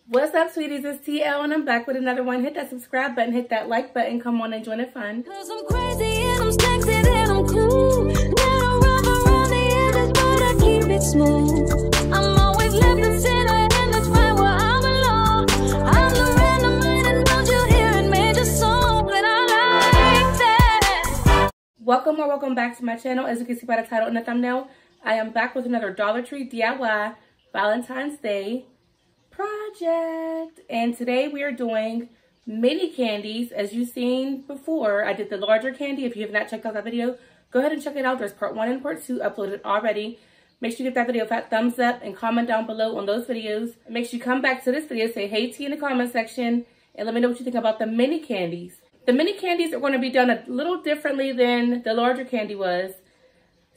What's up, sweeties? It's TeeElle and I'm back with another one. Hit that subscribe button, hit that like button, come on and join the fun. Cause I'm crazy and I'm sexy and I'm cool. Gotta rub around the edges, but I keep it smooth. I'm always left and center and that's right where I belong. I'm the random man and don't you hear it, major song that I like that. Welcome or welcome back to my channel. As you can see by the title and the thumbnail, I am back with another Dollar Tree DIY Valentine's Day project, and today we are doing mini candies. As you've seen before, I did the larger candy. If you have not checked out that video, go ahead and check it out. There's part 1 and part 2 uploaded already. Make sure you give that video a fat thumbs up and comment down below on those videos. And make sure you come back to this video, say hey T in the comment section, and let me know what you think about the mini candies. The mini candies are going to be done a little differently than the larger candy was,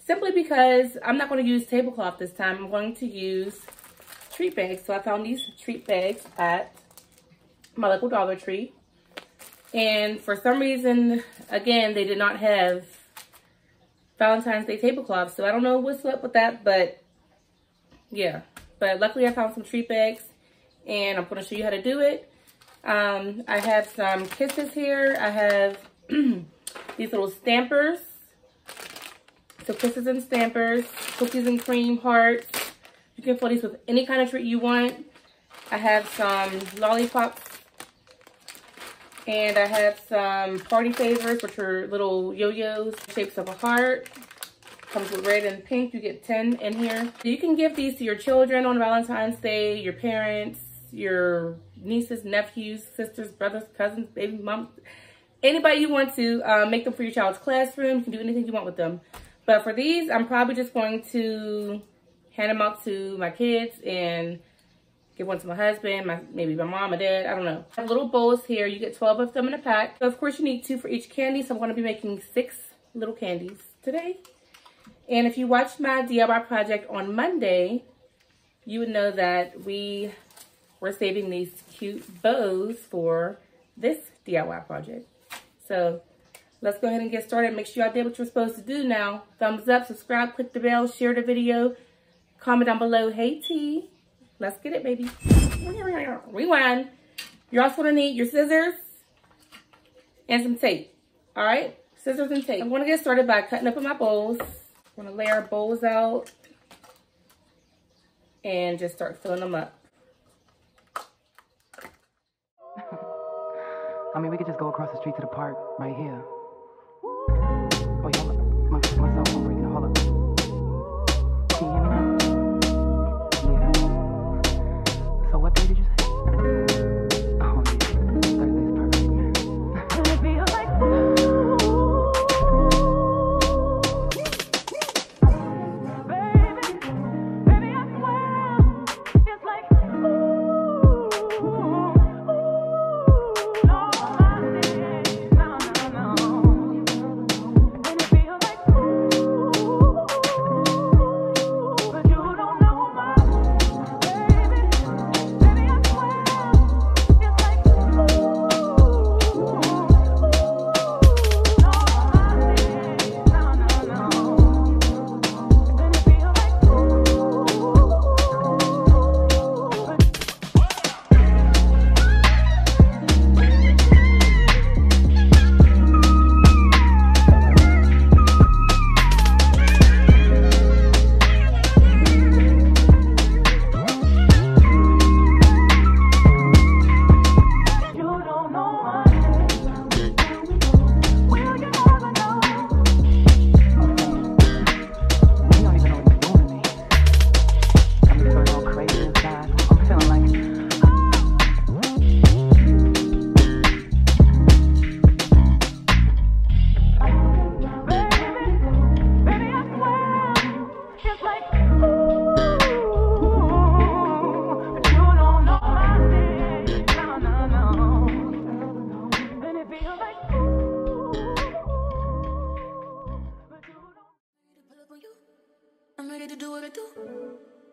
simply because I'm not going to use tablecloth this time. I'm going to use treat bags. So I found these treat bags at my local Dollar Tree, and for some reason, again, they did not have Valentine's Day tablecloths, so I don't know what's up with that, but yeah. But luckily I found some treat bags, and I'm going to show you how to do it. I have some kisses here. I have these little stampers, so kisses and stampers, cookies and cream hearts. You can fill these with any kind of treat you want. I have some lollipops. And I have some party favors, which are little yo-yos, shapes of a heart. Comes with red and pink. You get 10 in here. So you can give these to your children on Valentine's Day, your parents, your nieces, nephews, sisters, brothers, cousins, baby moms. Anybody you want to. Make them for your child's classroom. You can do anything you want with them. But for these, I'm probably just going to hand them out to my kids and give one to my husband, maybe my mom, my dad, I don't know. I have little bowls here. You get 12 of them in a pack. So of course you need 2 for each candy. So I'm going to be making 6 little candies today. And if you watched my DIY project on Monday, you would know that we were saving these cute bows for this DIY project. So let's go ahead and get started. Make sure y'all did what you're supposed to do now. Thumbs up, subscribe, click the bell, share the video. Comment down below, hey T. Let's get it, baby. Rewind. You're also gonna need your scissors and some tape. All right, scissors and tape. I'm gonna get started by cutting up in my bowls. I'm gonna lay our bowls out and just start filling them up. I mean, we could just go across the street to the park right here. Oh, yeah, my cell phone ringing. Hold up. Can you hear me now? What day did you say? Oh, yeah. Thursday's perfect, man. And it feels like baby, I swear, it's like no, and it feels like but you don't know my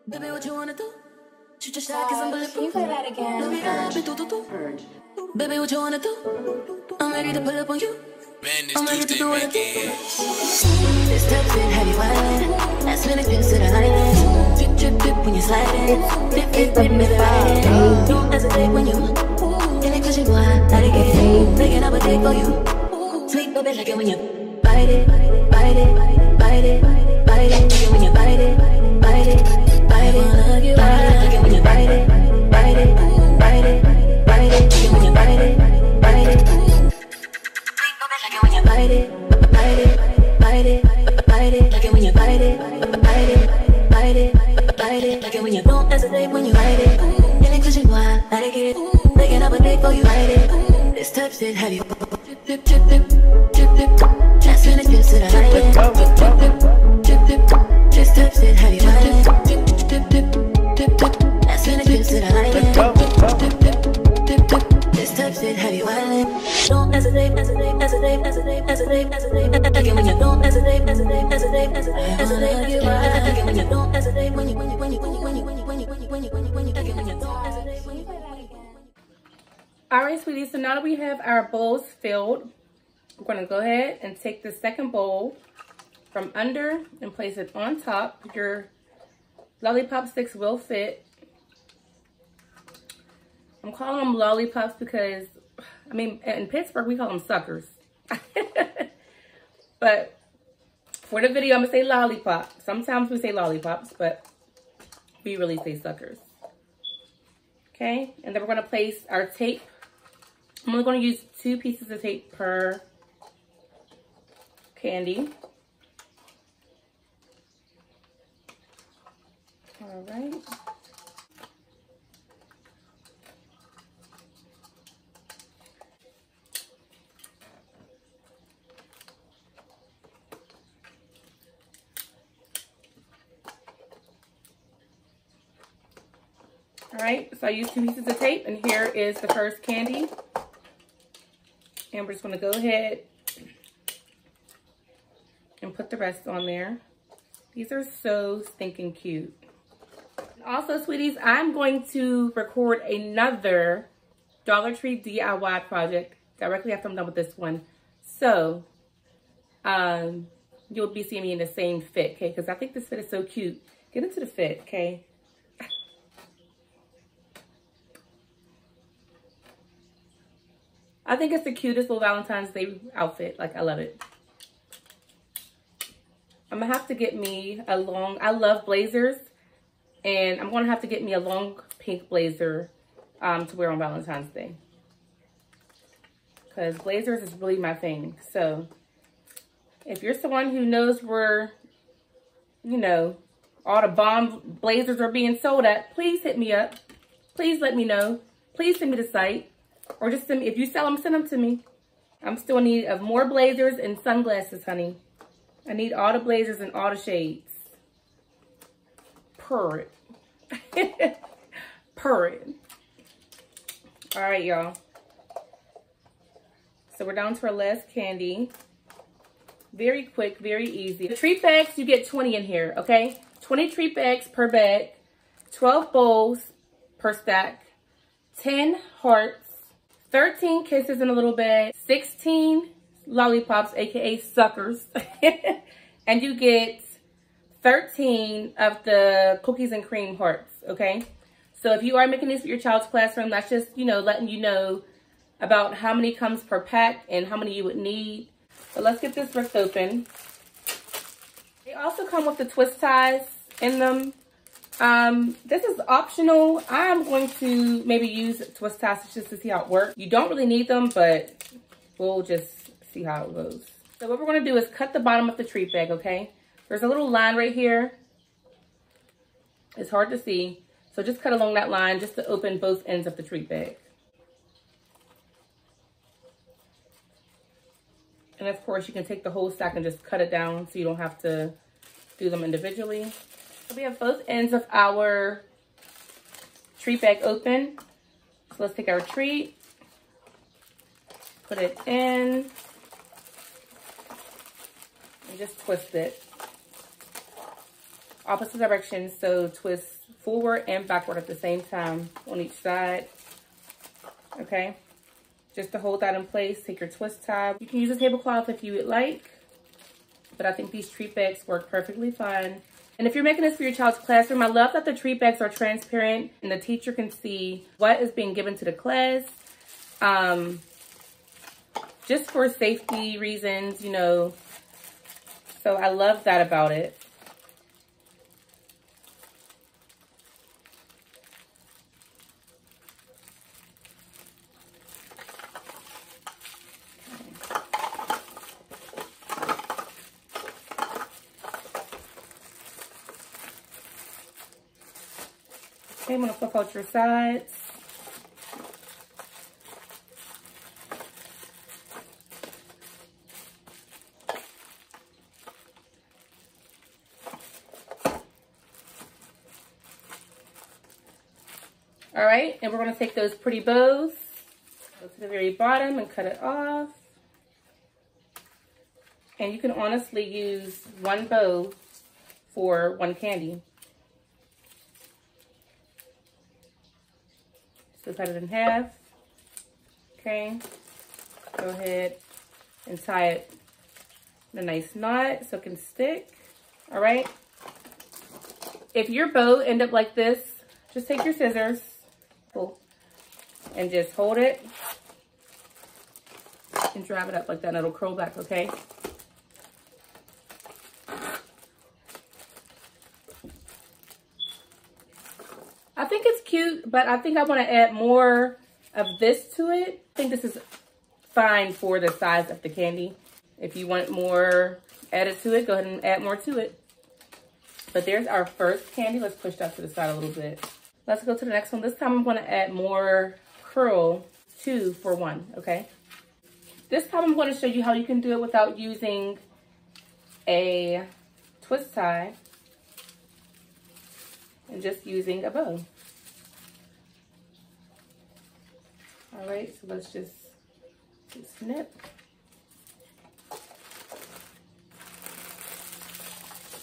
baby, what you wanna do? Shoot your shot, cause I'm bulletproof. Can you play that again? Baby, what you wanna do? I'm ready to pull up on you. I'm ready to do it again. This steps in heavy wine. Last minute pics to the island. Drip, drip, drip when you're sliding. Dip, dip, dip, dip, dip. for you. Sweet baby, like it when you bite it, bite it, bite it, bite it. Like it when you bite it, bite it, bite it. Like it when you bite it, bite it, bite it, bite it. Like it when you bite it, bite it. Sweet baby, like it when you bite it, bite it, bite it, bite it. Like it when you bite it, bite it, bite it, bite it. Like it when you don't hesitate when you bite it. Feeling cushion wild, let it get. Making up a date for you, bite it. This type shit have you drip, drip, drip, drip, drip, drip. Just when it's pissed to the island. Drip, drip, drip, drip, drip. This type shit have you drip, drip, drip, drip, drip, drip. That's when it's pissed to the island. Drip, drip, drip, drip, drip. This type shit have you island. Don't hesitate, hesitate, hesitate, hesitate, hesitate, hesitate. Like it when you don't hesitate, hesitate, hesitate, hesitate, hesitate. Like it when you don't hesitate, when you don't hesitate, when you. All right, sweeties, so now that we have our bowls filled, we're going to go ahead and take the second bowl from under and place it on top. Your lollipop sticks will fit. I'm calling them lollipops because, I mean, in Pittsburgh, we call them suckers. But for the video, I'm going to say lollipop. Sometimes we say lollipops, but we really say suckers. Okay, and then we're going to place our tape. I'm only going to use 2 pieces of tape per candy. All right. All right, so I used 2 pieces of tape, and here is the first candy. And we're just gonna go ahead and put the rest on there. These are so stinking cute. Also, sweeties, I'm going to record another Dollar Tree DIY project directly after I'm done with this one. So, you'll be seeing me in the same fit, okay? Because I think this fit is so cute. Get into the fit, okay? I think it's the cutest little Valentine's Day outfit. Like, I love it. I'm going to have to get me a long, I love blazers. And I'm going to have to get me a long pink blazer to wear on Valentine's Day. Because blazers is really my thing. So, if you're someone who knows where, you know, all the bomb blazers are being sold at, please hit me up. Please let me know. Please send me the site. Or just send me, if you sell them, send them to me. I'm still in need of more blazers and sunglasses, honey. I need all the blazers and all the shades. Purr it. Purr it. All right, y'all. So we're down to our last candy. Very quick, very easy. The treat bags, you get 20 in here, okay? 20 treat bags per bag. 12 bowls per stack. 10 hearts. 13 kisses in a little bag, 16 lollipops, aka suckers, and you get 13 of the cookies and cream hearts, okay? So if you are making these for your child's classroom, that's just, you know, letting you know about how many comes per pack and how many you would need. So let's get this ripped open. They also come with the twist ties in them. This is optional. I'm going to maybe use twist ties just to see how it works. You don't really need them, but we'll just see how it goes. So what we're going to do is cut the bottom of the treat bag, okay? There's a little line right here. It's hard to see. So just cut along that line just to open both ends of the treat bag. And of course, you can take the whole stack and just cut it down so you don't have to do them individually. So we have both ends of our treat bag open. So let's take our treat, put it in, and just twist it. Opposite direction, so twist forward and backward at the same time on each side. Okay, just to hold that in place, take your twist tie. You can use a tablecloth if you would like, but I think these treat bags work perfectly fine. And if you're making this for your child's classroom, I love that the treat bags are transparent and the teacher can see what is being given to the class. just for safety reasons, you know. So I love that about it. Okay, I'm gonna flip out your sides. All right, and we're gonna take those pretty bows, go to the very bottom and cut it off. And you can honestly use one bow for one candy. So cut it in half. Okay, go ahead and tie it in a nice knot so it can stick. All right, if your bow end up like this, just take your scissors and just hold it and drive it up like that, and it'll curl back, okay? I think it's cute, but I think I want to add more of this to it. I think this is fine for the size of the candy. If you want more added to it, go ahead and add more to it. But there's our first candy. Let's push that to the side a little bit. Let's go to the next one. This time I'm going to add more curl, 2 for 1, okay? This time I'm going to show you how you can do it without using a twist tie and just using a bow. All right, so let's just snip,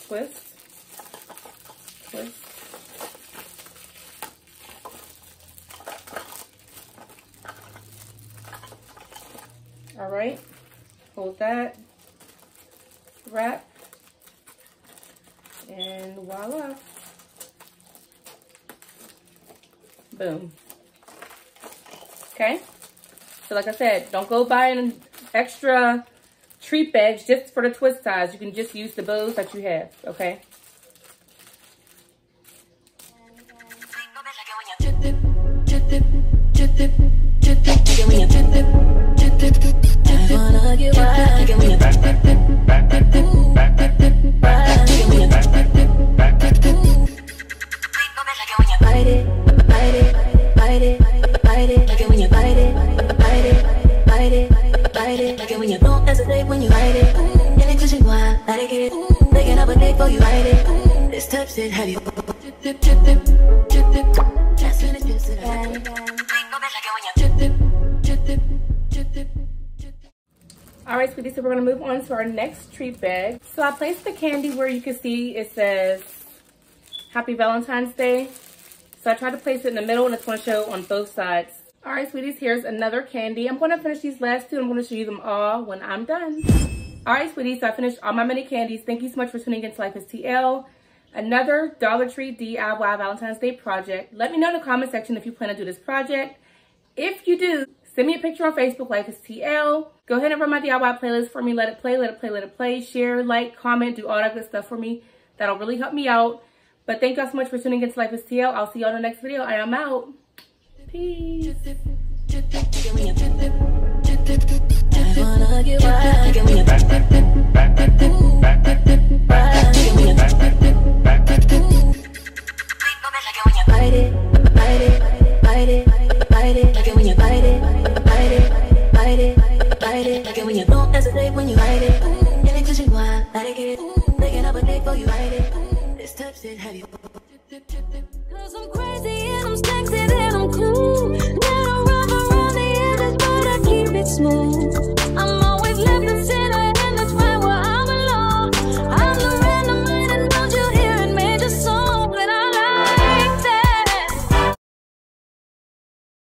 twist, twist. All right, hold that, wrap, and voila. Boom. Okay, so like I said, don't go buying extra treat bags just for the twist ties. You can just use the bows that you have, okay? Have you all right, sweetie, so we're going to move on to our next treat bag. So I placed the candy where you can see it says Happy Valentine's Day. So I tried to place it in the middle, and it's going to show on both sides. All right, sweeties, here's another candy. I'm going to finish these last two. I'm going to show you them all when I'm done. All right, sweeties, so I finished all my mini candies. Thank you so much for tuning in to LifeAsTeeElle. Another Dollar Tree DIY Valentine's Day project. Let me know in the comment section if you plan to do this project. If you do, send me a picture on Facebook, LifeAsTeeElle. Go ahead and run my DIY playlist for me. Let it play, let it play, let it play. Share, like, comment, do all that good stuff for me. That'll really help me out. But thank y'all so much for tuning in to LifeAsTeeElle. I'll see y'all in the next video. I am out. Peace. Cause I'm crazy and I'm sexy and I'm cool. Gotta rub around the edges, but I keep it smooth. I'm